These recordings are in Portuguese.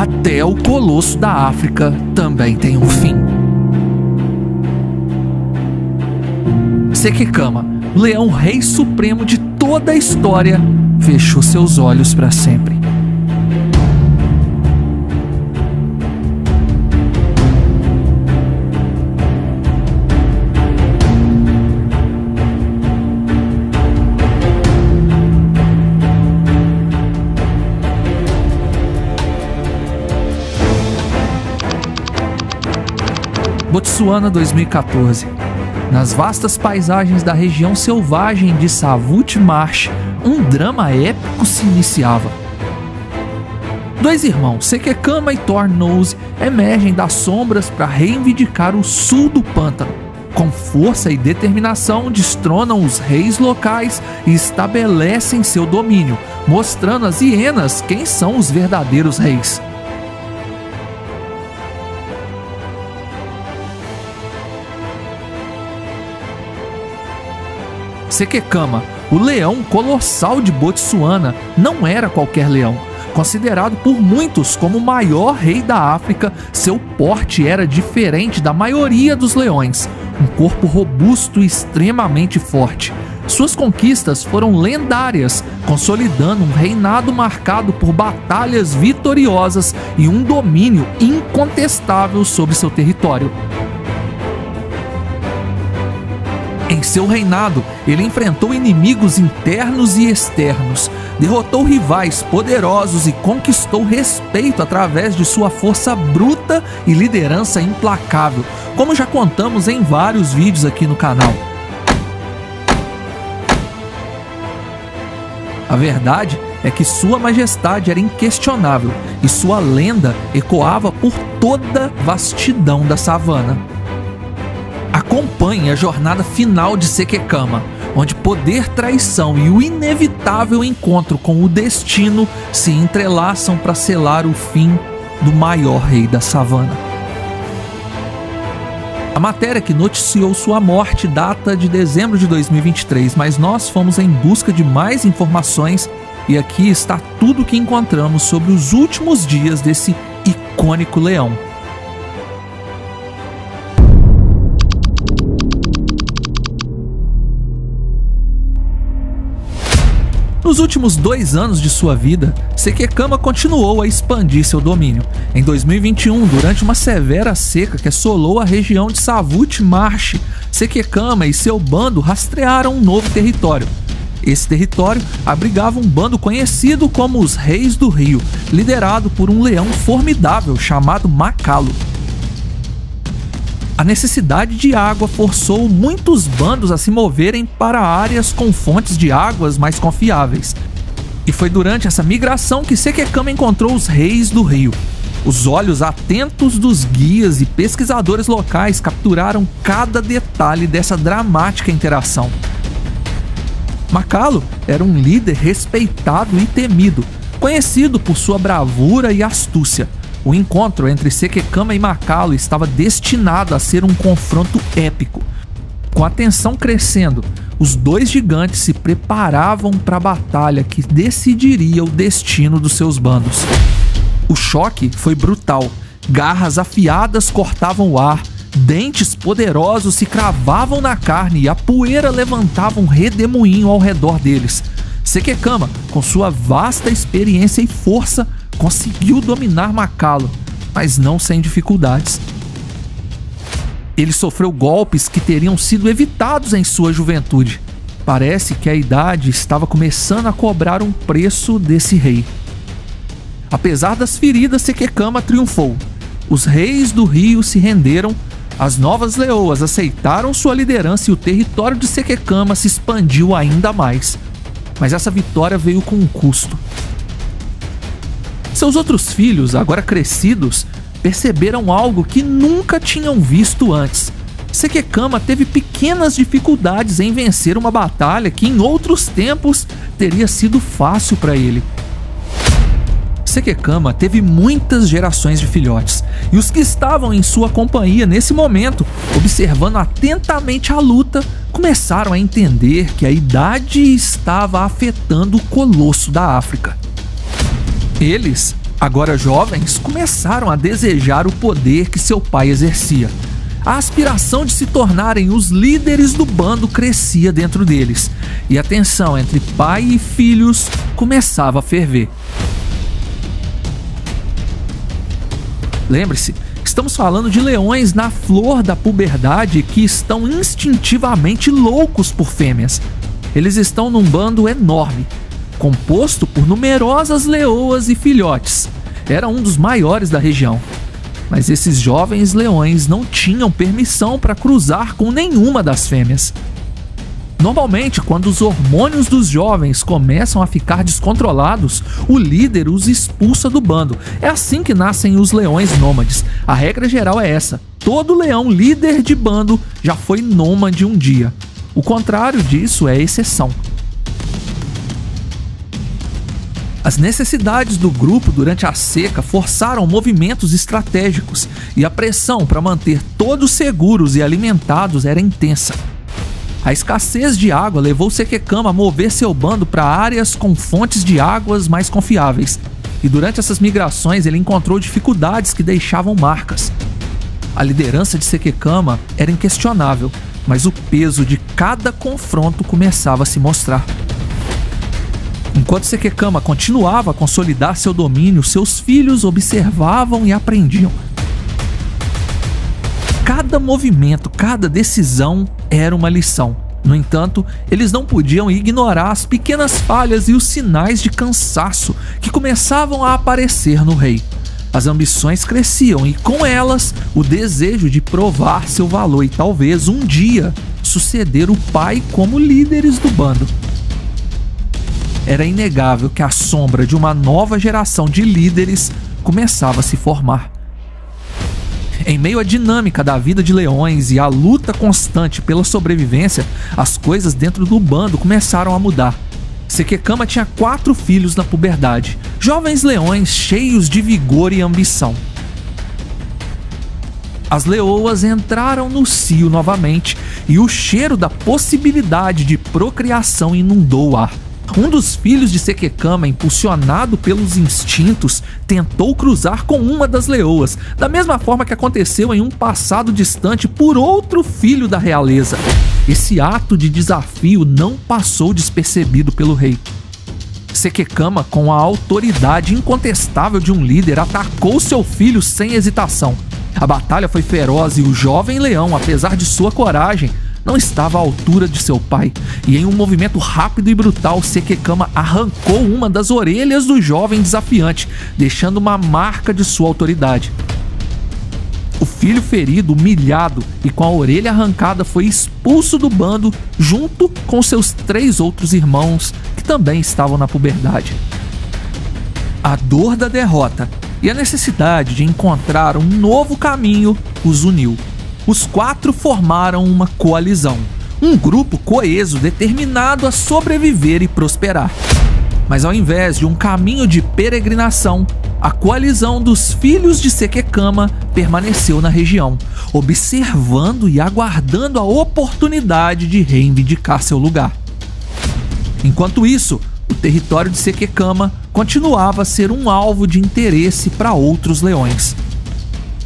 Até o Colosso da África também tem um fim. Sekekama, leão rei supremo de toda a história, fechou seus olhos para sempre. Botsuana 2014. Nas vastas paisagens da região selvagem de Savuti Marsh, um drama épico se iniciava. Dois irmãos, Sekekama e Tornose, emergem das sombras para reivindicar o sul do pântano. Com força e determinação, destronam os reis locais e estabelecem seu domínio, mostrando às hienas quem são os verdadeiros reis. Sekekama, o leão colossal de Botsuana, não era qualquer leão. Considerado por muitos como o maior rei da África, seu porte era diferente da maioria dos leões. Um corpo robusto e extremamente forte. Suas conquistas foram lendárias, consolidando um reinado marcado por batalhas vitoriosas e um domínio incontestável sobre seu território. Em seu reinado, ele enfrentou inimigos internos e externos, derrotou rivais poderosos e conquistou respeito através de sua força bruta e liderança implacável, como já contamos em vários vídeos aqui no canal. A verdade é que sua majestade era inquestionável e sua lenda ecoava por toda a vastidão da savana. Acompanhe a jornada final de Sekekama, onde poder, traição e o inevitável encontro com o destino se entrelaçam para selar o fim do maior rei da savana. A matéria que noticiou sua morte data de dezembro de 2023, mas nós fomos em busca de mais informações e aqui está tudo o que encontramos sobre os últimos dias desse icônico leão. Nos últimos 2 anos de sua vida, Sekekama continuou a expandir seu domínio. Em 2021, durante uma severa seca que assolou a região de Savuti Marsh, Sekekama e seu bando rastrearam um novo território. Esse território abrigava um bando conhecido como os Reis do Rio, liderado por um leão formidável chamado Makalo. A necessidade de água forçou muitos bandos a se moverem para áreas com fontes de águas mais confiáveis. E foi durante essa migração que Sekekama encontrou os Reis do Rio. Os olhos atentos dos guias e pesquisadores locais capturaram cada detalhe dessa dramática interação. Makalo era um líder respeitado e temido, conhecido por sua bravura e astúcia. O encontro entre Sekekama e Makalo estava destinado a ser um confronto épico. Com a tensão crescendo, os dois gigantes se preparavam para a batalha que decidiria o destino dos seus bandos. O choque foi brutal. Garras afiadas cortavam o ar, dentes poderosos se cravavam na carne e a poeira levantava um redemoinho ao redor deles. Sekekama, com sua vasta experiência e força, conseguiu dominar Makalo, mas não sem dificuldades. Ele sofreu golpes que teriam sido evitados em sua juventude. Parece que a idade estava começando a cobrar um preço desse rei. Apesar das feridas, Sekekama triunfou. Os reis do rio se renderam, as novas leoas aceitaram sua liderança e o território de Sekekama se expandiu ainda mais. Mas essa vitória veio com um custo. Seus outros filhos, agora crescidos, perceberam algo que nunca tinham visto antes. Sekekama teve pequenas dificuldades em vencer uma batalha que em outros tempos teria sido fácil para ele. Sekekama teve muitas gerações de filhotes, e os que estavam em sua companhia nesse momento, observando atentamente a luta, começaram a entender que a idade estava afetando o colosso da África. Eles Agora jovens começaram a desejar o poder que seu pai exercia. A aspiração de se tornarem os líderes do bando crescia dentro deles, e a tensão entre pai e filhos começava a ferver. Lembre-se, estamos falando de leões na flor da puberdade que estão instintivamente loucos por fêmeas. Eles estão num bando enorme, composto por numerosas leoas e filhotes. Era um dos maiores da região. Mas esses jovens leões não tinham permissão para cruzar com nenhuma das fêmeas. Normalmente, quando os hormônios dos jovens começam a ficar descontrolados, o líder os expulsa do bando. É assim que nascem os leões nômades. A regra geral é essa: todo leão líder de bando já foi nômade um dia. O contrário disso é exceção. As necessidades do grupo durante a seca forçaram movimentos estratégicos, e a pressão para manter todos seguros e alimentados era intensa. A escassez de água levou Sekekama a mover seu bando para áreas com fontes de águas mais confiáveis, e durante essas migrações ele encontrou dificuldades que deixavam marcas. A liderança de Sekekama era inquestionável, mas o peso de cada confronto começava a se mostrar. Enquanto Sekekama continuava a consolidar seu domínio, seus filhos observavam e aprendiam. Cada movimento, cada decisão era uma lição. No entanto, eles não podiam ignorar as pequenas falhas e os sinais de cansaço que começavam a aparecer no rei. As ambições cresciam e, com elas, o desejo de provar seu valor e talvez um dia suceder o pai como líderes do bando. Era inegável que a sombra de uma nova geração de líderes começava a se formar. Em meio à dinâmica da vida de leões e à luta constante pela sobrevivência, as coisas dentro do bando começaram a mudar. Sekekama tinha 4 filhos na puberdade, jovens leões cheios de vigor e ambição. As leoas entraram no cio novamente e o cheiro da possibilidade de procriação inundou o ar. Um dos filhos de Sekekama, impulsionado pelos instintos, tentou cruzar com uma das leoas, da mesma forma que aconteceu em um passado distante por outro filho da realeza. Esse ato de desafio não passou despercebido pelo rei. Sekekama, com a autoridade incontestável de um líder, atacou seu filho sem hesitação. A batalha foi feroz e o jovem leão, apesar de sua coragem, não estava à altura de seu pai, e em um movimento rápido e brutal, Sekekama arrancou uma das orelhas do jovem desafiante, deixando uma marca de sua autoridade. O filho ferido, humilhado e com a orelha arrancada, foi expulso do bando junto com seus 3 outros irmãos que também estavam na puberdade. A dor da derrota e a necessidade de encontrar um novo caminho os uniu. Os 4 formaram uma coalizão, um grupo coeso determinado a sobreviver e prosperar. Mas ao invés de um caminho de peregrinação, a coalizão dos filhos de Sekekama permaneceu na região, observando e aguardando a oportunidade de reivindicar seu lugar. Enquanto isso, o território de Sekekama continuava a ser um alvo de interesse para outros leões.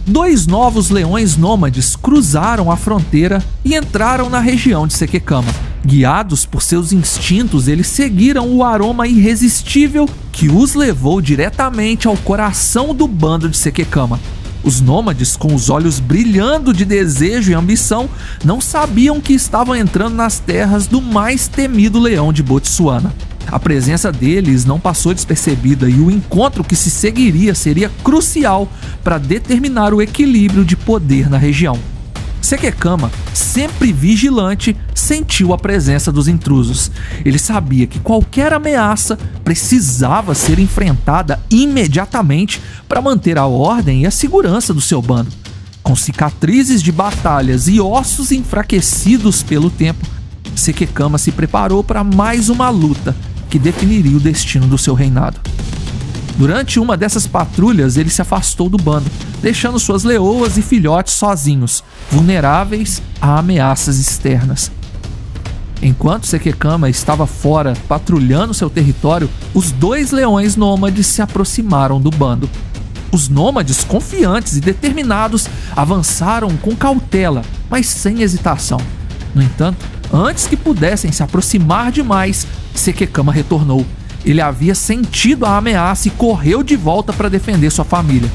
2 novos leões nômades cruzaram a fronteira e entraram na região de Sekekama. Guiados por seus instintos, eles seguiram o aroma irresistível que os levou diretamente ao coração do bando de Sekekama. Os nômades, com os olhos brilhando de desejo e ambição, não sabiam que estavam entrando nas terras do mais temido leão de Botsuana. A presença deles não passou despercebida e o encontro que se seguiria seria crucial para determinar o equilíbrio de poder na região. Sekekama, sempre vigilante, sentiu a presença dos intrusos. Ele sabia que qualquer ameaça precisava ser enfrentada imediatamente para manter a ordem e a segurança do seu bando. Com cicatrizes de batalhas e ossos enfraquecidos pelo tempo, Sekekama se preparou para mais uma luta que definiria o destino do seu reinado. Durante uma dessas patrulhas, ele se afastou do bando, deixando suas leoas e filhotes sozinhos, vulneráveis a ameaças externas. Enquanto Sekekama estava fora patrulhando seu território, os 2 leões nômades se aproximaram do bando. Os nômades, confiantes e determinados, avançaram com cautela, mas sem hesitação. No entanto, antes que pudessem se aproximar demais, Sekekama retornou. Ele havia sentido a ameaça e correu de volta para defender sua família.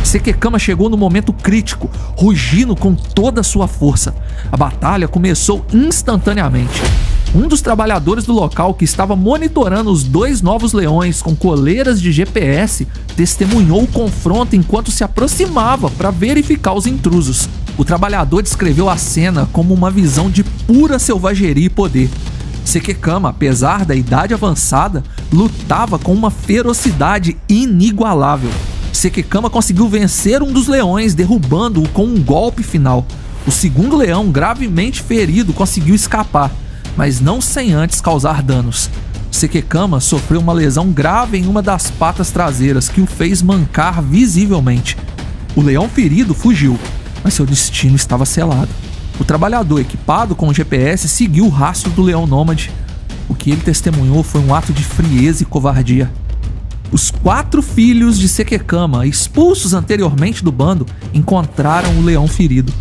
Sekekama chegou no momento crítico, rugindo com toda a sua força. A batalha começou instantaneamente. Um dos trabalhadores do local, que estava monitorando os 2 novos leões com coleiras de GPS, testemunhou o confronto enquanto se aproximava para verificar os intrusos. O trabalhador descreveu a cena como uma visão de pura selvageria e poder. Sekekama, apesar da idade avançada, lutava com uma ferocidade inigualável. Sekekama conseguiu vencer um dos leões, derrubando-o com um golpe final. O segundo leão, gravemente ferido, conseguiu escapar, mas não sem antes causar danos. Sekekama sofreu uma lesão grave em uma das patas traseiras, que o fez mancar visivelmente. O leão ferido fugiu, mas seu destino estava selado. O trabalhador, equipado com o GPS, seguiu o rastro do leão nômade. O que ele testemunhou foi um ato de frieza e covardia. Os 4 filhos de Sekekama, expulsos anteriormente do bando, encontraram o leão ferido.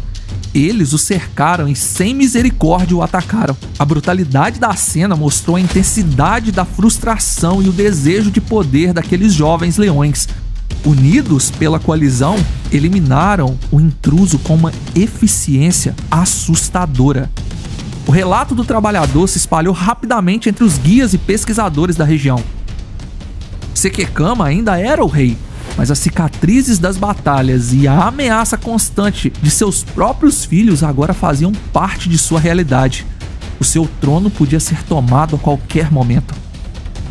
Eles o cercaram e sem misericórdia o atacaram. A brutalidade da cena mostrou a intensidade da frustração e o desejo de poder daqueles jovens leões. Unidos pela coalizão, eliminaram o intruso com uma eficiência assustadora. O relato do trabalhador se espalhou rapidamente entre os guias e pesquisadores da região. Sekekama ainda era o rei, mas as cicatrizes das batalhas e a ameaça constante de seus próprios filhos agora faziam parte de sua realidade. O seu trono podia ser tomado a qualquer momento.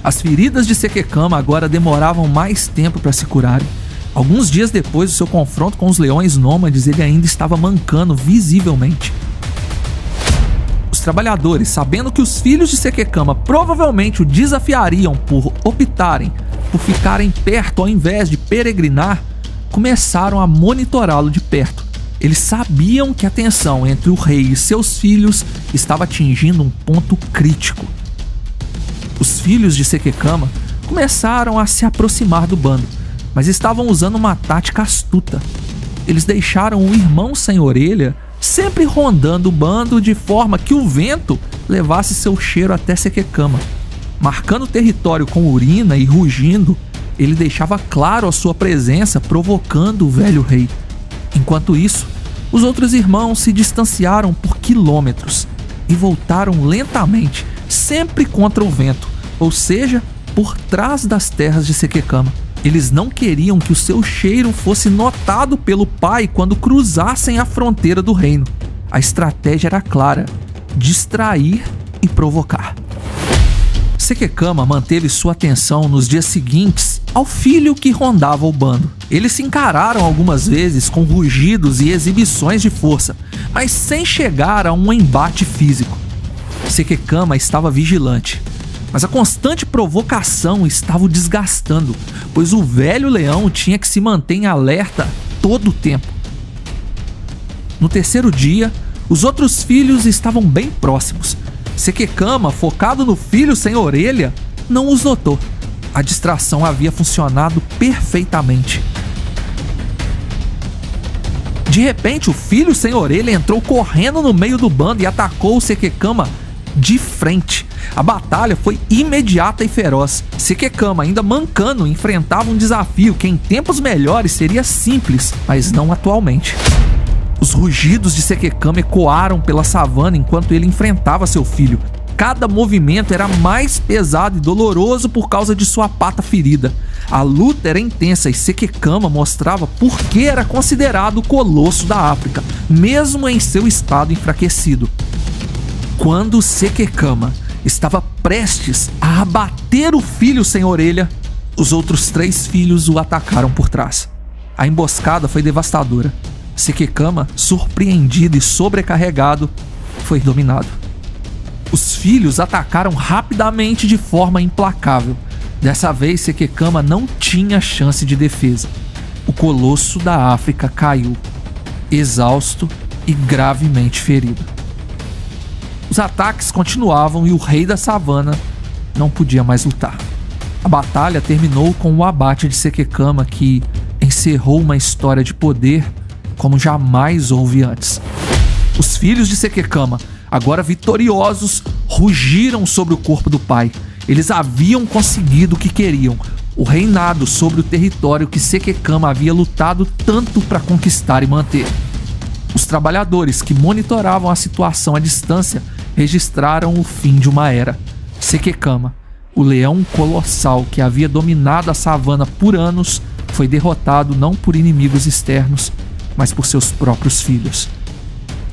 As feridas de Sekekama agora demoravam mais tempo para se curarem. Alguns dias depois do seu confronto com os leões nômades, ele ainda estava mancando visivelmente. Os trabalhadores, sabendo que os filhos de Sekekama provavelmente o desafiariam por optarem por ficarem perto ao invés de peregrinar, começaram a monitorá-lo de perto. Eles sabiam que a tensão entre o rei e seus filhos estava atingindo um ponto crítico. Os filhos de Sekekama começaram a se aproximar do bando, mas estavam usando uma tática astuta. Eles deixaram o irmão sem orelha sempre rondando o bando de forma que o vento levasse seu cheiro até Sekekama. Marcando o território com urina e rugindo, ele deixava claro a sua presença, provocando o velho rei. Enquanto isso, os outros irmãos se distanciaram por quilômetros e voltaram lentamente, sempre contra o vento, ou seja, por trás das terras de Sekekama. Eles não queriam que o seu cheiro fosse notado pelo pai quando cruzassem a fronteira do reino. A estratégia era clara: distrair e provocar. Sekekama manteve sua atenção nos dias seguintes ao filho que rondava o bando. Eles se encararam algumas vezes com rugidos e exibições de força, mas sem chegar a um embate físico. Sekekama estava vigilante, mas a constante provocação estava o desgastando, pois o velho leão tinha que se manter em alerta todo o tempo. No terceiro dia, os outros filhos estavam bem próximos. Sekekama, focado no filho sem orelha, não os notou. A distração havia funcionado perfeitamente. De repente, o filho sem orelha entrou correndo no meio do bando e atacou o Sekekama de frente. A batalha foi imediata e feroz. Sekekama, ainda mancando, enfrentava um desafio que em tempos melhores seria simples, mas não atualmente. Os rugidos de Sekekama ecoaram pela savana enquanto ele enfrentava seu filho. Cada movimento era mais pesado e doloroso por causa de sua pata ferida. A luta era intensa e Sekekama mostrava por que era considerado o colosso da África, mesmo em seu estado enfraquecido. Quando Sekekama estava prestes a abater o filho sem orelha, os outros 3 filhos o atacaram por trás. A emboscada foi devastadora. Sekekama, surpreendido e sobrecarregado, foi dominado. Os filhos atacaram rapidamente de forma implacável. Dessa vez, Sekekama não tinha chance de defesa. O colosso da África caiu, exausto e gravemente ferido. Os Os ataques continuavam e o rei da savana não podia mais lutar. A batalha terminou com o abate de Sekekama, que encerrou uma história de poder como jamais houve antes. Os filhos de Sekekama, agora vitoriosos, rugiram sobre o corpo do pai. Eles haviam conseguido o que queriam, o reinado sobre o território que Sekekama havia lutado tanto para conquistar e manter. Os trabalhadores que monitoravam a situação à distância registraram o fim de uma era. Sekekama, o leão colossal que havia dominado a savana por anos, foi derrotado não por inimigos externos, mas por seus próprios filhos.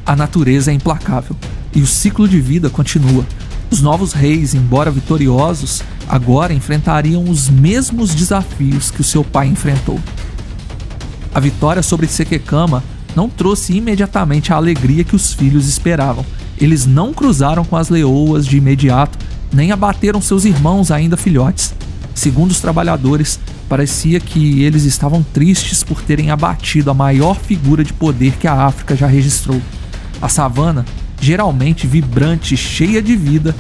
A natureza é implacável e o ciclo de vida continua. Os novos reis, embora vitoriosos, agora enfrentariam os mesmos desafios que o seu pai enfrentou. A vitória sobre Sekekama não trouxe imediatamente a alegria que os filhos esperavam. Eles não cruzaram com as leoas de imediato, nem abateram seus irmãos ainda filhotes. Segundo os trabalhadores, parecia que eles estavam tristes por terem abatido a maior figura de poder que a África já registrou. A savana, geralmente vibrante e cheia de vida,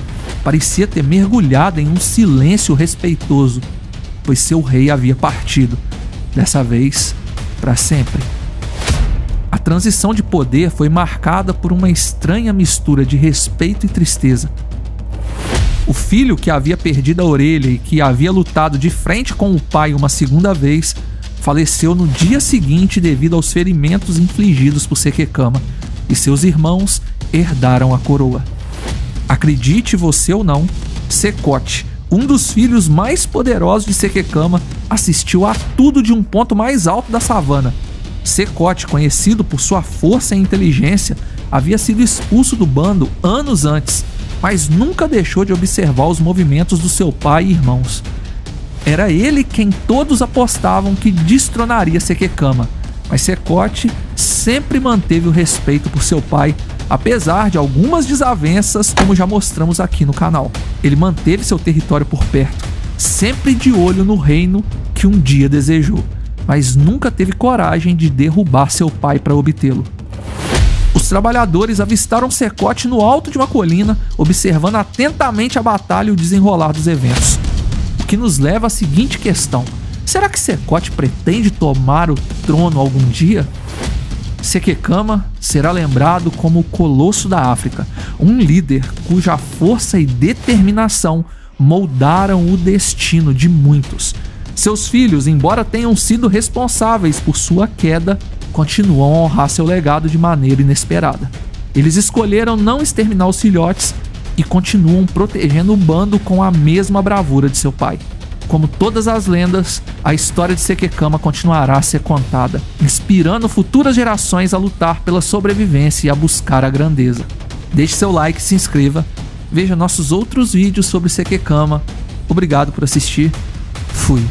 parecia ter mergulhado em um silêncio respeitoso, pois seu rei havia partido, dessa vez para sempre. A transição de poder foi marcada por uma estranha mistura de respeito e tristeza. O filho que havia perdido a orelha e que havia lutado de frente com o pai uma segunda vez, faleceu no dia seguinte devido aos ferimentos infligidos por Sekekama, e seus irmãos herdaram a coroa. Acredite você ou não, Sekote, um dos filhos mais poderosos de Sekekama, assistiu a tudo de um ponto mais alto da savana. Sekote, conhecido por sua força e inteligência, havia sido expulso do bando anos antes, mas nunca deixou de observar os movimentos do seu pai e irmãos. Era ele quem todos apostavam que destronaria Sekekama, mas Sekote sempre manteve o respeito por seu pai, apesar de algumas desavenças, como já mostramos aqui no canal. Ele manteve seu território por perto, sempre de olho no reino que um dia desejou, mas nunca teve coragem de derrubar seu pai para obtê-lo. Os trabalhadores avistaram Sekote no alto de uma colina, observando atentamente a batalha e o desenrolar dos eventos. O que nos leva à seguinte questão: será que Sekote pretende tomar o trono algum dia? Sekekama será lembrado como o Colosso da África, um líder cuja força e determinação moldaram o destino de muitos. Seus filhos, embora tenham sido responsáveis por sua queda, continuam a honrar seu legado de maneira inesperada. Eles escolheram não exterminar os filhotes e continuam protegendo o bando com a mesma bravura de seu pai. Como todas as lendas, a história de Sekekama continuará a ser contada, inspirando futuras gerações a lutar pela sobrevivência e a buscar a grandeza. Deixe seu like, se inscreva, veja nossos outros vídeos sobre Sekekama. Obrigado por assistir. Fui.